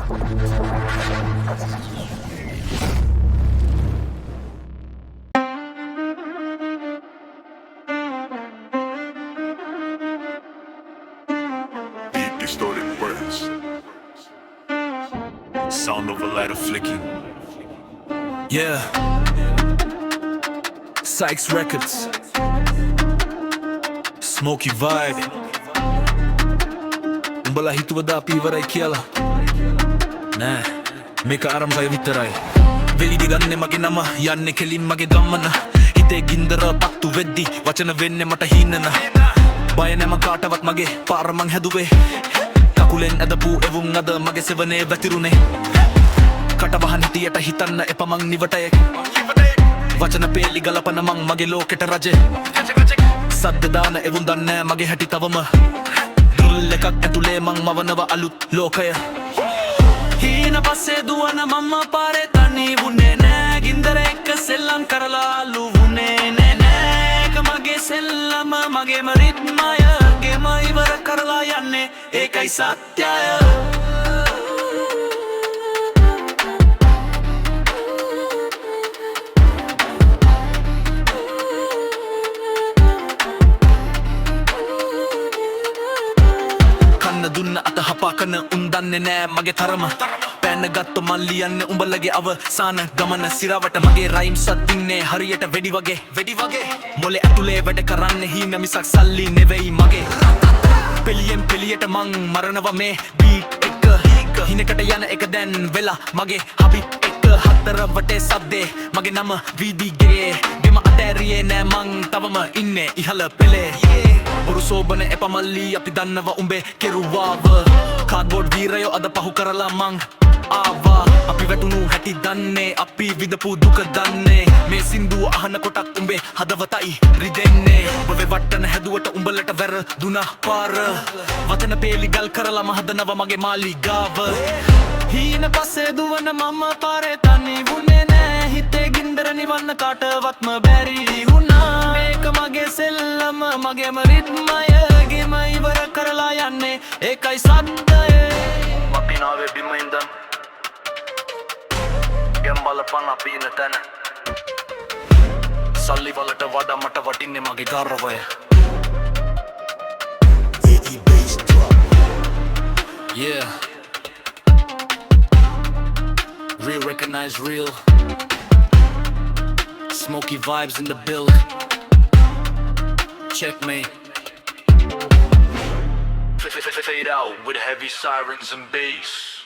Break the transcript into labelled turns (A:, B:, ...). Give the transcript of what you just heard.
A: Deep distorted words. Sound of a lighter flicking.
B: Yeah. Sykes Records. Smoky vibe. උඹලා හිතුවද අපි ඉවරයි කියලා? නෑ. මේක ආරම්භය විතරයි. වෙලිදි ගන්නේ මගේ නම යන්නේ කෙලින් මගේ ගමන. හිතේ ගින්දර පත්තු වෙද්දි වචන වෙන්නේ මට හිනන. බය නැම කාටවත් මගේ පාර මං හැදුවේ. කකුලෙන් ඇදපු එවුම් අද මගේ සෙවනේ වැතිරුනේ. කටවහන් හිටියට හිතන්න එපා මං නිවටයෙක්. වචන පේලි ගලපන මං මගේ ලෝකෙට රජේ. සද්ද දාන එවුම් දන්නේ මගේ හැටි තවම. දුල් එකක් ඇතුලේ මං මවනව අලුත් ලෝකය. හීන පස්සේ දුවන මම පාරේ තනි වුණේ නෑ. ගින්දර එක්ක සෙල්ලම් කරලා අලු වුණේ නෑ. මගේ සෙල්ලම මගේම රිද්මය. ගේම ඉවර කරලා යන්නේ ඒකයි සත්‍යය. දුන්න අත හපාකන උන් දන්නේ නෑ මගේ තරම. පෑන ගත්ත මන් ලියන්නේ උඹලගේ අවසාන ගමන. සිරවට මගේ රයිම්ස් අත්දින්නේ හරියට වෙඩි වගේ. මොලේ ඇතුලේ වැඩ කරන්නේ හීන මිසක් සල්ලි නෙවෙයි මගේ. පෙලියෙන් පෙලියට මං මරනවා මේ බීට් එක. හිනකට යන එක දැන් වෙලා මගේ හබිට් එක. හතර වටේ සද්දේ මගේ නම වීදිගේ. බිම අතෑරියේ නෑ මං තවම ඉන්නේ ඉහළ පෙලේ. බොරු සෝබන එපා මල්ලි අපි දන්නවා උඹේ කෙරුවාව. කාඩ්බෝඩ් වීරයෝ අද පහු කරලා මං ආවා. අපි වැටුණු හැටි දන්නේ අපි විඳපු දුක දන්නේ. මේ සින්දුව අහන කොටත් උඹේ හදවතයි රිදෙන්නේ. ඔබ වට්ටන හැදුවට උඹලට වැරදුනා පාර. වචන පේලි ගල් කරලා මහදනව මගේ මාලිගාව. හීන පස්සේ දුවන මම පාරේ තනි වුණේ නෑ. හිතේ ගින්දර නිවන්න කාටවත්ම බැරි වුණා. මේක මගේ සෙල්ලම මගේම රිද්මය. ගේම ඉවර කරලා යන්නේ ඒකයි සත්‍යය. අපි නාවේ බිම ඉඳන් ගෙම් බලපන් අපි ඉන්න තැන. සල්ලි වලට වඩා මට වටින්නේ මගේ ගර්වය. Yeah. Real recognize real. Smoky vibes in the build. Checkmate.
A: Fade out with heavy sirens and bass.